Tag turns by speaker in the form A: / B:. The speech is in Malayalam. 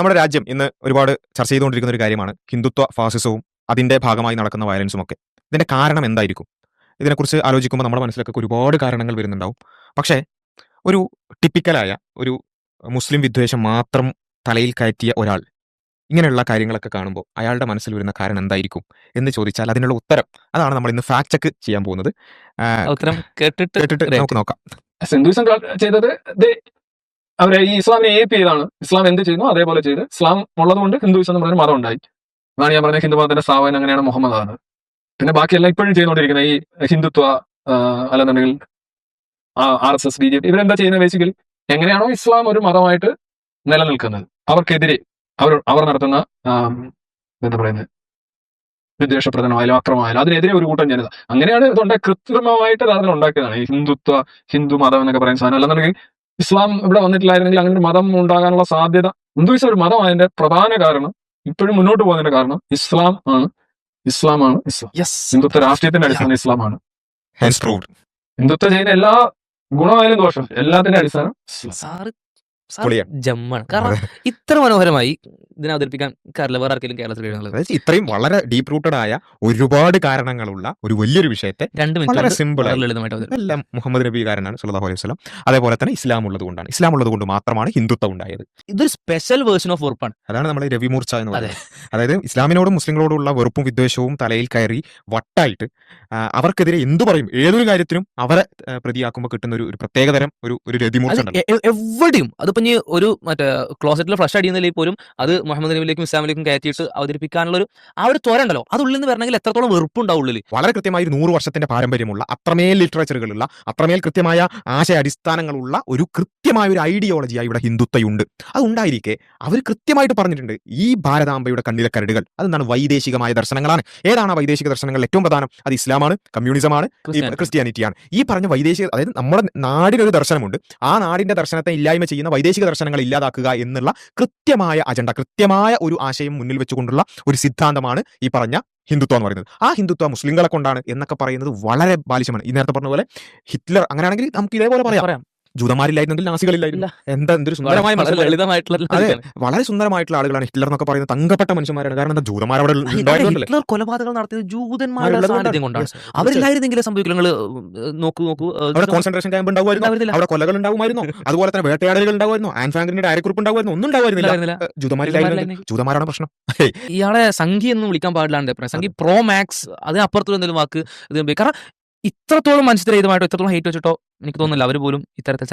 A: നമ്മുടെ രാജ്യം ഇന്ന് ഒരുപാട് ചർച്ച ചെയ്തുകൊണ്ടിരിക്കുന്ന ഒരു കാര്യമാണ് ഹിന്ദുത്വ ഫാസിസവും അതിന്റെ ഭാഗമായി നടക്കുന്ന വയലൻസും ഒക്കെ. ഇതിന്റെ കാരണം എന്തായിരിക്കും? ഇതിനെക്കുറിച്ച് ആലോചിക്കുമ്പോൾ നമ്മുടെ മനസ്സിലൊക്കെ ഒരുപാട് കാരണങ്ങൾ വരുന്നുണ്ടാവും. പക്ഷേ ഒരു ടിപ്പിക്കലായ ഒരു മുസ്ലിം വിദ്വേഷം മാത്രം തലയിൽ കയറ്റിയ ഒരാൾ ഇങ്ങനെയുള്ള കാര്യങ്ങളൊക്കെ കാണുമ്പോൾ അയാളുടെ മനസ്സിൽ വരുന്ന കാരണം എന്തായിരിക്കും എന്ന് ചോദിച്ചാൽ അതിനുള്ള ഉത്തരം അതാണ് നമ്മൾ ഇന്ന് ഫാക്ട് ചെക്ക് ചെയ്യാൻ പോകുന്നത്.
B: ഉത്തരം കേട്ടിട്ട്
A: കേട്ടിട്ട് നമുക്ക് നോക്കാം.
C: ഹിന്ദുസം ചെയ്തത് അവരെ ഈ ഇസ്ലാമിനെ ഏപ്പ് ചെയ്താണ്. ഇസ്ലാം എന്ത് ചെയ്യുന്നു അതേപോലെ ചെയ്ത് ഇസ്ലാം ഉള്ളതുകൊണ്ട് ഹിന്ദുയിസം എന്ന് പറയുന്ന മതം ഉണ്ടായി. അതാണ് ഞാൻ പറഞ്ഞ ഹിന്ദു മതത്തിന്റെ സ്ഥാപനം അങ്ങനെയാണ് മുഹമ്മദ് ആണ്. പിന്നെ ബാക്കിയെല്ലാം ഇപ്പോഴും ചെയ്തുകൊണ്ടിരിക്കുന്ന ഈ ഹിന്ദുത്വ അല്ലെന്നുണ്ടെങ്കിൽ RSS BJP ഇവരെന്താ ചെയ്യുന്നത്? ബേസിക്കലി എങ്ങനെയാണോ ഇസ്ലാം ഒരു മതമായിട്ട് നിലനിൽക്കുന്നത് അവർക്കെതിരെ അവർ നടത്തുന്ന എന്താ പറയുന്നത് വിദ്വേഷപ്രദനമായാലും അക്രമമായാലും അതിനെതിരെ ഒരു കൂട്ടം ജനത അങ്ങനെയാണ് ഇതുണ്ട്. കൃത്രിമമായിട്ട് അതിനെ ഉണ്ടാക്കിയതാണ് ഈ ഹിന്ദു മതം എന്നൊക്കെ പറയുന്ന സാധനം. അല്ലെന്നുണ്ടെങ്കിൽ ഇസ്ലാം ഇവിടെ വന്നിട്ടില്ലായിരുന്നെങ്കിൽ അങ്ങനെ ഒരു മതം ഉണ്ടാകാനുള്ള സാധ്യത. ഹിന്ദുയിസം ഒരു മതമായതിന്റെ പ്രധാന കാരണം ഇപ്പോഴും മുന്നോട്ട് പോകുന്നതിന്റെ കാരണം ഇസ്ലാമാണ്. ഹിന്ദുത്വ രാഷ്ട്രീയത്തിന്റെ അടിസ്ഥാനം ഇസ്ലാമാണ്. ഹിന്ദുത്വം ചെയ്യുന്ന എല്ലാ ഗുണമായാലും ദോഷം എല്ലാത്തിന്റെ അടിസ്ഥാനം
B: ജമ്മാണ്. കാരണം ഇത്ര മനോഹരമായി ഇതിനെ അവതരിപ്പിക്കാൻ വേറെ ആർക്കെങ്കിലും കേരളത്തിൽ കഴിയുന്നത്.
A: ഇത്രയും വളരെ ഡീപ് റൂട്ടഡ് ആയ ഒരുപാട് കാരണങ്ങളുള്ള ഒരു വലിയൊരു വിഷയത്തെ
B: 2
A: വളരെ
B: മിനിറ്റ്
A: സിമ്പിൾ
B: ലളിതമായിട്ട്
A: എല്ലാം മുഹമ്മദ് നബി കാരനാണ് സല്ലല്ലാഹു അലൈഹി വസല്ലം. അതേപോലെ തന്നെ ഇസ്ലാം ഉള്ളത് കൊണ്ടാണ്. ഇസ്ലാം ഉള്ളത് കൊണ്ട് മാത്രമാണ് ഹിന്ദുത്വം ഉണ്ടായത്.
B: ഇതൊരു സ്പെഷ്യൽ വേർഷൻ ഓഫ് വെറുപ്പാണ്.
A: അതാണ് നമ്മൾ രവിമൂർച്ച എന്ന് പറയുന്നത്. അതായത് ഇസ്ലാമിനോടും മുസ്ലിങ്ങളോടുള്ള വെറുപ്പും വിദ്വേഷവും തലയിൽ കയറി വട്ടായിട്ട് അവർക്കെതിരെ എന്തു പറയും, ഏതൊരു കാര്യത്തിനും അവരെ പ്രതിയാക്കുമ്പോൾ കിട്ടുന്ന ഒരു പ്രത്യേകതരം ഒരു രതിമൂർച്ച.
B: എവിടെയും അതിപ്പോ ഒരു മറ്റേ ക്ലോസറ്റിൽ ഫ്ലഷ് അടിയുന്നില്ലെങ്കിൽ പോലും അത് മുഹമ്മദ് നബിയിലേക്കും ഇസ്ലാമിലേക്കും കയറ്റിയിട്ട് അവതരിപ്പിക്കാനുള്ള ഒരു ത്വര ഉണ്ടല്ലോ. അത് ഉള്ളിൽ നിന്ന് വരണമെങ്കിൽ എത്രത്തോളം വെറുപ്പുണ്ടാവും ഉള്ളിൽ.
A: വളരെ കൃത്യമായി 100 വർഷത്തിന്റെ പാരമ്പര്യമുള്ള അത്രമേൽ ലിറ്ററേച്ചറുകളുള്ള അത്രമേൽ കൃത്യമായ ആശയ അടിസ്ഥാനങ്ങളുള്ള ഒരു കൃത്യമായ ഒരു ഐഡിയോളജിയായി ഇവിടെ ഹിന്ദുത്വയുണ്ട്. അത് ഉണ്ടായിരിക്കെ അവർ കൃത്യമായിട്ട് പറഞ്ഞിട്ടുണ്ട് ഈ ഭാരതാംബയുടെ കണ്ണിലെ കരടുകൾ അതെന്താണ്? വൈദേശികമായ ദർശനങ്ങളാണ്. ഏതാണ് ആ വൈദേശിക ദർശനങ്ങൾ? ഏറ്റവും പ്രധാനം അത് ഇസ്ലാമാണ്, കമ്മ്യൂണിസമാണ്, ക്രിസ്ത്യാനിറ്റിയാണ്. ഈ പറഞ്ഞ വൈദേശിക, അതായത് നമ്മുടെ നാടിനൊരു ദർശനമുണ്ട്. ആ നാടിന്റെ ദർശനത്തെ ഇല്ലായ്മ ചെയ്യുന്ന വൈദേശിക ദർശനങ്ങൾ ഇല്ലാതാക്കുക എന്നുള്ള കൃത്യമായ അജണ്ട, കൃത്യമായ ഒരു ആശയം മുന്നിൽ വെച്ചുകൊണ്ടുള്ള ഒരു സിദ്ധാന്തമാണ് ഈ പറഞ്ഞ ഹിന്ദുത്വം എന്ന് പറയുന്നത്. ആ ഹിന്ദുത്വ മുസ്ലിങ്ങളെ കൊണ്ടാണ് എന്നൊക്കെ പറയുന്നത് വളരെ ബാലിശമാണ്. ഈ നേരത്തെ പറഞ്ഞ പോലെ ഹിറ്റ്ലർ, അങ്ങനെയാണെങ്കിൽ നമുക്ക് ഇതേപോലെ പറയാം. ജൂതന്മാരില്ലായിരുന്നെങ്കിൽ നാസികളില്ലായിരുന്നു. എന്തൊരു സുന്ദരമായ വളരെ സുന്ദരമായിട്ടുള്ള ആളുകളാണ് ഹിറ്റ്ലർ എന്നൊക്കെ പറയുന്നത്. തങ്കപ്പെട്ട മനുഷ്യന്മാരാണ്. കാരണം എന്താ, ജൂതന്മാർ അവിടെ
B: ഹിറ്റ്ലർ കൊലപാതകങ്ങൾ നടത്തിയത് ജൂതന്മാരുടെ സാന്നിധ്യം കൊണ്ടാണ്. അവരില്ലായിരുന്നെങ്കിൽ സംഭവിക്കില്ല. നിങ്ങൾ നോക്കൂ,
A: അവിടെ കോൺസെൻട്രേഷൻ ക്യാമ്പ് ഉണ്ടാവുമായിരുന്നു, അവിടെ കൊലകൾ ഉണ്ടാവുമായിരുന്നു, അതുപോലെ തന്നെ വേട്ടയാടലുകൾ ഉണ്ടാവുമായിരുന്നു, ആൻ ഫ്രാങ്കിന്റെ ഡയറിക്കുറിപ്പ് ഉണ്ടാവുമായിരുന്നു. ഒന്നും ഉണ്ടാവുന്നില്ല. ജൂതന്മാരാണ് പ്രശ്നം.
B: ഇയാളെ സംഖ്യ എന്ന് വിളിക്കാൻ പാടില്ലാണ്ട് സംഖ്യ പ്രോ മാക്സ് അതിനപ്പുറത്തുള്ള എന്തെങ്കിലും വാക്ക് ഇത്. കാരണം ഇത്രത്തോളം മനുഷ്യരഹിതമായിട്ടോ ഇത്രത്തോളം ഹേറ്റ് വെച്ചിട്ടോ എനിക്ക് തോന്നുന്നില്ല അവർ പോലും ഇത്തരത്തിൽ